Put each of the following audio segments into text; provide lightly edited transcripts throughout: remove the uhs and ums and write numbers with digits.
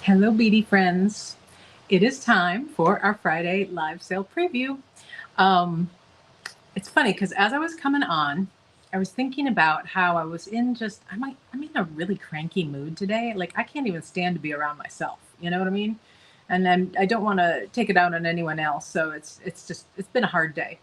Hello, beady friends. It is time for our Friday live sale preview. Um, it's funny because as I was coming on, I was thinking about how I was I'm in a really cranky mood today. Like I can't even stand to be around myself. You know what I mean? And I don't want to take it out on anyone else. So it's been a hard day.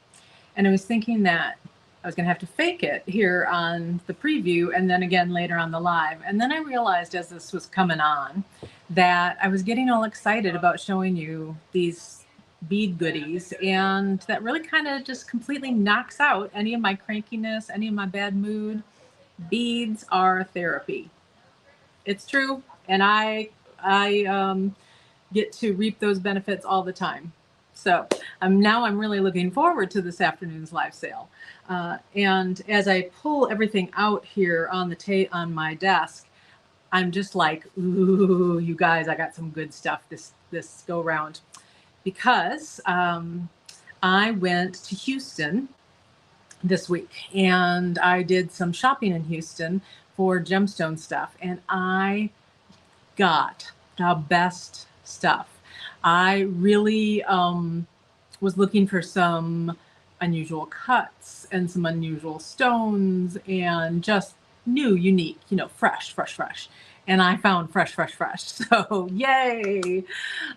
And I was thinking that I was going to have to fake it here on the preview and then again later on the live. And then I realized as this was coming on that I was getting all excited about showing you these bead goodies, and that really kind of just completely knocks out any of my crankiness, any of my bad mood. Beads are therapy. It's true. And I get to reap those benefits all the time. So I'm really looking forward to this afternoon's live sale. And as I pull everything out here on on my desk, I'm just like, ooh, you guys, I got some good stuff this go round, because I went to Houston this week and I did some shopping in Houston for Gemstone stuff, and I got the best stuff. I really was looking for some unusual cuts and some unusual stones and just new, unique, fresh. And I found fresh. So yay.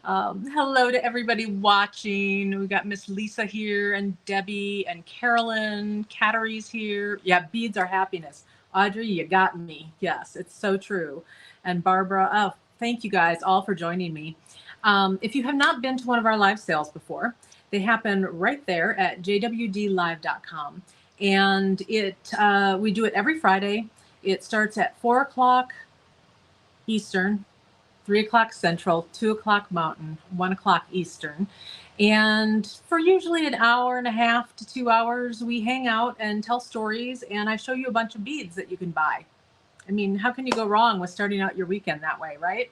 Hello to everybody watching. We got Miss Lisa here and Debbie and Carolyn. Cattery's here. Yeah, beads are happiness. Audrey, you got me. Yes, it's so true. And Barbara, oh, thank you guys all for joining me. If you have not been to one of our live sales before, they happen right there at jwdlive.com. And we do it every Friday. It starts at 4 o'clock Eastern, 3 o'clock Central, 2 o'clock Mountain, 1 o'clock Eastern. And for usually an hour and a half to 2 hours, we hang out and tell stories, and I show you a bunch of beads that you can buy. I mean, how can you go wrong with starting out your weekend that way, right?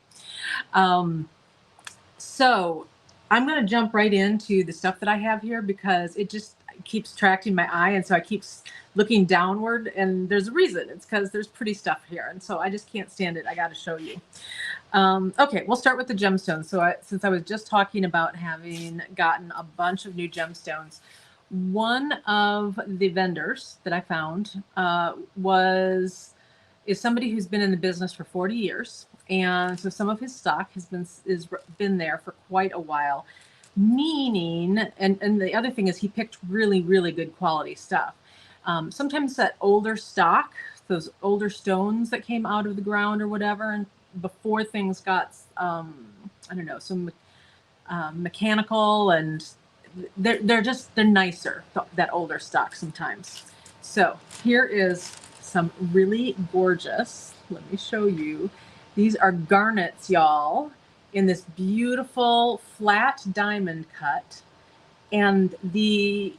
So I'm going to jump right into the stuff that I have here because it just keeps attracting my eye. And so I keep looking downward, and there's a reason. It's because there's pretty stuff here. And so I just can't stand it. I got to show you. Okay, we'll start with the gemstones. So since I was just talking about having gotten a bunch of new gemstones, one of the vendors that I found is somebody who's been in the business for 40 years. And so some of his stock has been there for quite a while, meaning, and the other thing is he picked really, really good quality stuff. Sometimes that older stock, those older stones that came out of the ground or whatever, and before things got, some mechanical, and they're nicer, that older stock sometimes. So here is some really gorgeous, let me show you. These are garnets, y'all, in this beautiful flat diamond cut. And the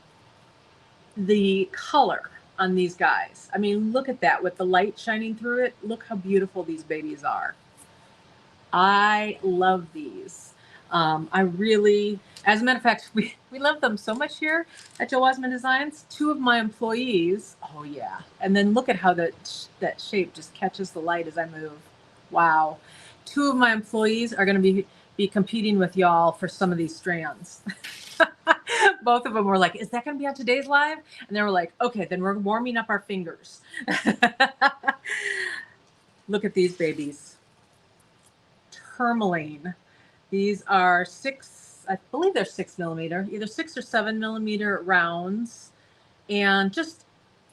color on these guys, I mean, look at that with the light shining through it. Look how beautiful these babies are. I love these. I really, as a matter of fact, we love them so much here at Joe Osmond Designs. 2 of my employees, oh yeah. And then look at how that shape just catches the light as I move. Wow. 2 of my employees are going to be competing with y'all for some of these strands. Both of them were like, is that going to be on today's live? And they were like, okay, then we're warming up our fingers. Look at these babies. Tourmaline. These are I believe they're 6 millimeter, either 6 or 7 millimeter rounds, and just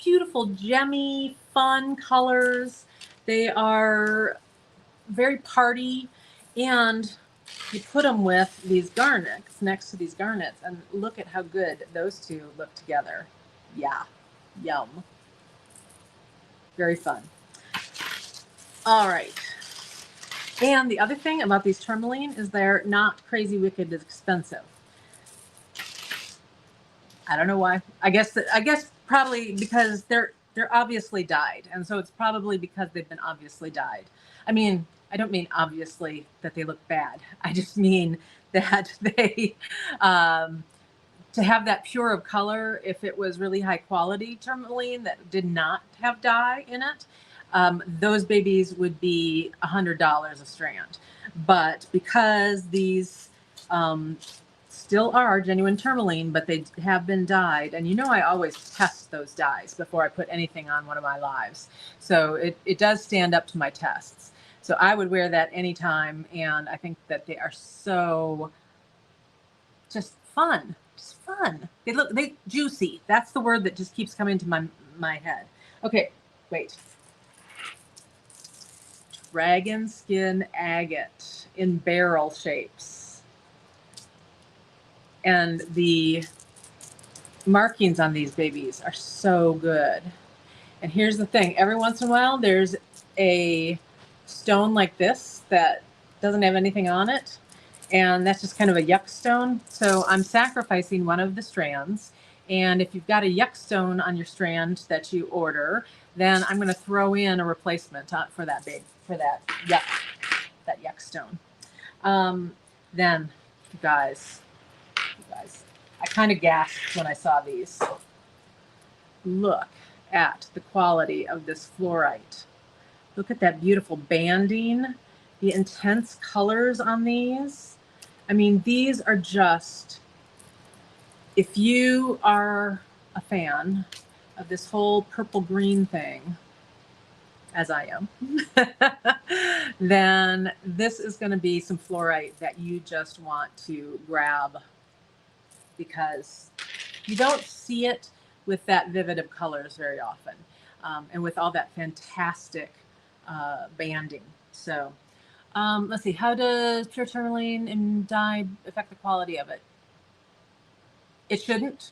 beautiful, gemmy, fun colors. They are very party, and you put them with these garnets, next to these garnets, and look at how good those 2 look together. Yeah, yum. Very fun. All right. And the other thing about these tourmaline is they're not crazy wicked expensive. I don't know why. I guess probably because they're obviously dyed, and so it's probably because they've been obviously dyed. I mean, I don't mean obviously that they look bad. I just mean that they to have that pure of color, if it was really high quality tourmaline that did not have dye in it, those babies would be $100 a strand. But because these still are genuine tourmaline, but they have been dyed, and you know I always test those dyes before I put anything on one of my lives. So it does stand up to my tests. So I would wear that anytime, and I think that they are so just fun. Just fun. They juicy. That's the word that just keeps coming to my head. Okay, wait. Dragon skin agate in barrel shapes. And the markings on these babies are so good. And here's the thing. Every once in a while, there's a stone like this that doesn't have anything on it. And that's just kind of a yuck stone. So I'm sacrificing one of the strands. And if you've got a yuck stone on your strand that you order, then I'm going to throw in a replacement for that yuck stone. Then, you guys, I kind of gasped when I saw these. Look at the quality of this fluorite. Look at that beautiful banding, the intense colors on these. I mean, these are just, if you are a fan of this whole purple green thing, as I am, then this is going to be some fluorite that you just want to grab, because you don't see it with that vivid of colors very often, and with all that fantastic banding. So let's see, how does pure tourmaline and dye affect the quality of it? It shouldn't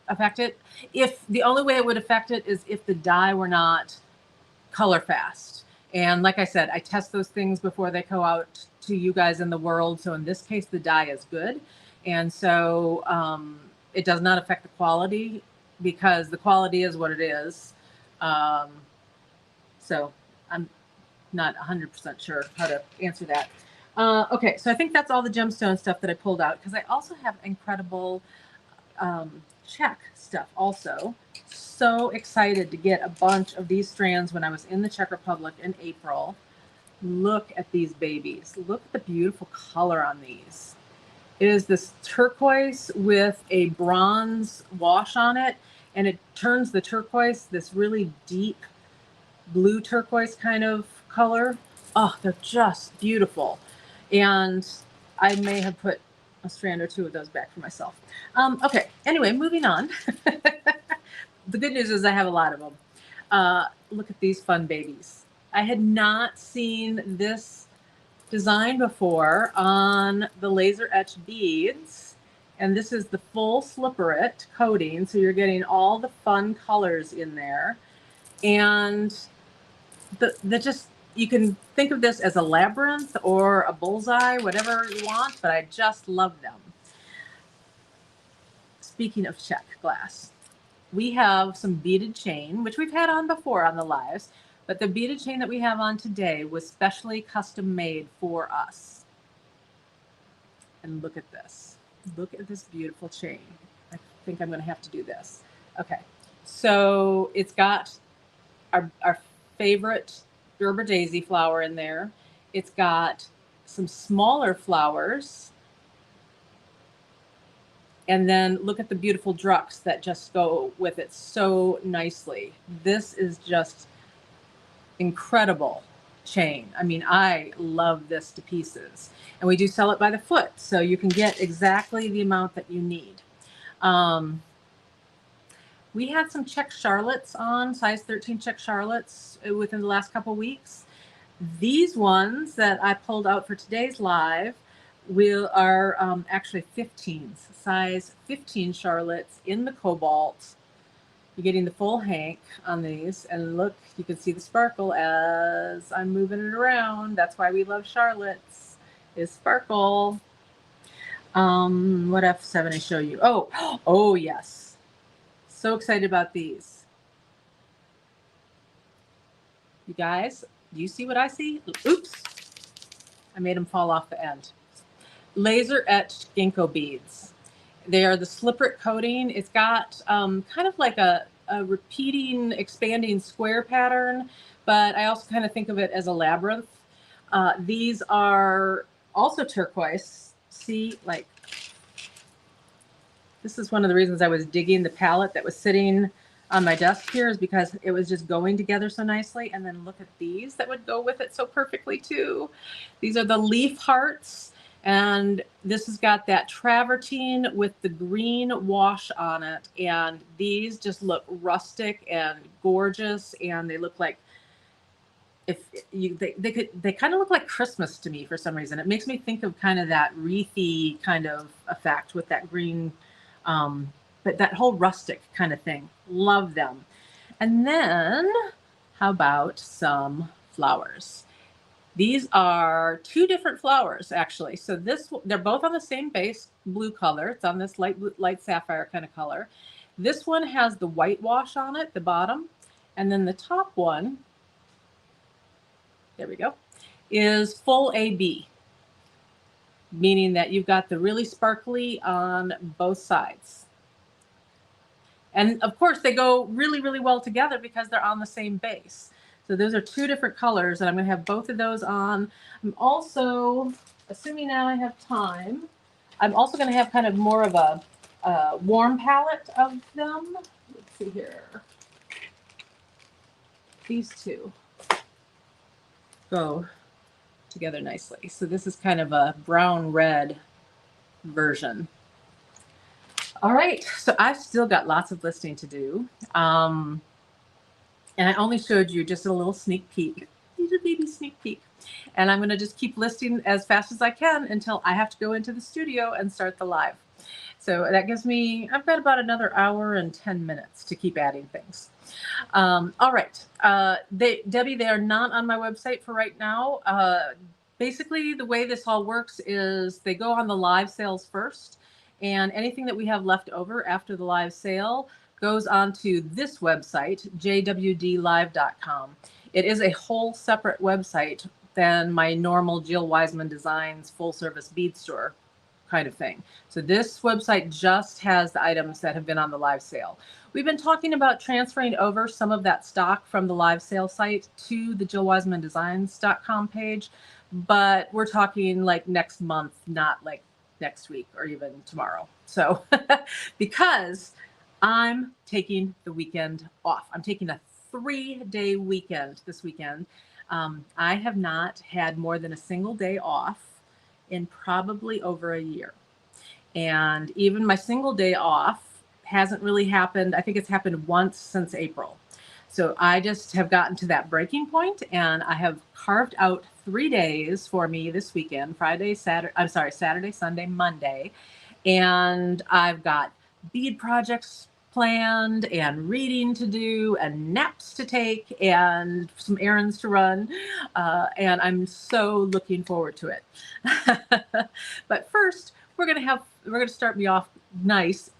affect it. If the only way it would affect it is if the dye were not color fast. And like I said, I test those things before they go out to you guys in the world. So in this case, the dye is good. And so it does not affect the quality, because the quality is what it is. So I'm not 100% sure how to answer that. Okay, so I think that's all the gemstone stuff that I pulled out, because I also have incredible Czech stuff also. So excited to get a bunch of these strands when I was in the Czech Republic in April. Look at these babies. Look at the beautiful color on these. It is this turquoise with a bronze wash on it, and it turns the turquoise this really deep blue turquoise kind of color. Oh, they're just beautiful. And I may have put a strand or two of those back for myself. Okay, anyway, moving on. The good news is I have a lot of them. Look at these fun babies. I had not seen this design before on the laser etched beads. And this is the full slipperit coating. So you're getting all the fun colors in there. And you can think of this as a labyrinth or a bullseye, whatever you want, but I just love them. Speaking of Czech glass, we have some beaded chain, which we've had on before on the lives, but the beaded chain that we have on today was specially custom made for us. And look at this. Look at this beautiful chain. I think I'm going to have to do this. Okay, so it's got our favorite Gerber daisy flower in there. It's got some smaller flowers. And then look at the beautiful drucks that just go with it so nicely. This is just incredible chain. I mean, I love this to pieces. And we do sell it by the foot, so you can get exactly the amount that you need. We had some Czech Charlottes on, size 13 Czech Charlottes within the last couple weeks. These ones that I pulled out for today's live are actually 15s, size 15 Charlottes in the cobalt. You're getting the full hank on these, and look, you can see the sparkle as I'm moving it around. That's why we love Charlottes, is sparkle. What F7 I show you? Oh yes. So excited about these. You guys, do you see what I see? Oops. I made them fall off the end. Laser etched ginkgo beads. They are the slipperit coating. It's got kind of like a repeating, expanding square pattern but I also kind of think of it as a labyrinth. These are also turquoise. See, like, this is one of the reasons I was digging the palette that was sitting on my desk here, is because it was just going together so nicely. And then look at these that would go with it so perfectly too. These are the leaf hearts. And this has got that travertine with the green wash on it. And these just look rustic and gorgeous. And they look like, if you, they kind of look like Christmas to me for some reason. It makes me think of kind of that wreathy kind of effect with that green, but that whole rustic kind of thing. Love them. And then how about some flowers? These are two different flowers, actually. So they're both on the same base blue color. It's on this light sapphire kind of color. This one has the whitewash on it, the bottom. And then the top one, there we go, is full AB, meaning that you've got the really sparkly on both sides. And of course, they go really, really well together because they're on the same base. So those are two different colors, and I'm going to have both of those on. I'm also, assuming now I have time, I'm also going to have kind of more of a warm palette of them. Let's see here. These two go together nicely. So this is kind of a brown red version. All right, so I've still got lots of listing to do. And I only showed you just a little sneak peek, little baby sneak peek. And I'm gonna just keep listing as fast as I can until I have to go into the studio and start the live. So that gives me, I've got about another hour and 10 minutes to keep adding things. All right, Debbie, they are not on my website for right now. Basically, the way this all works is they go on the live sales first, and anything that we have left over after the live sale goes onto this website, jwdlive.com. It is a whole separate website than my normal Jill Wiseman Designs full service bead store kind of thing. So this website just has the items that have been on the live sale. We've been talking about transferring over some of that stock from the live sale site to the jillwisemandesigns.com page, but we're talking like next month, not like next week or even tomorrow. So because I'm taking the weekend off. I'm taking a 3-day weekend this weekend. I have not had more than a single day off in probably over a year. And even my single day off hasn't really happened. I think it's happened once since April. So I just have gotten to that breaking point, and I have carved out 3 days for me this weekend, Saturday, Sunday, Monday. And I've got bead projects planned and reading to do and naps to take and some errands to run. And I'm so looking forward to it. But first, we're going to start me off nice,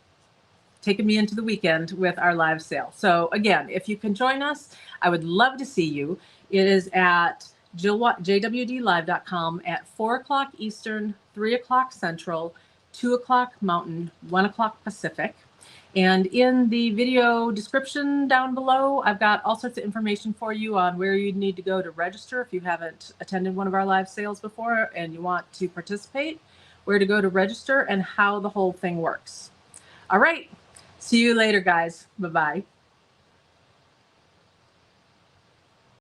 taking me into the weekend with our live sale. So again, if you can join us, I would love to see you. It is at jwdlive.com at 4 o'clock Eastern, 3 o'clock Central, 2 o'clock Mountain, 1 o'clock Pacific. And in the video description down below, I've got all sorts of information for you on where you need to go to register if you haven't attended one of our live sales before and you want to participate, where to go to register, and how the whole thing works. All right. See you later, guys. Bye-bye.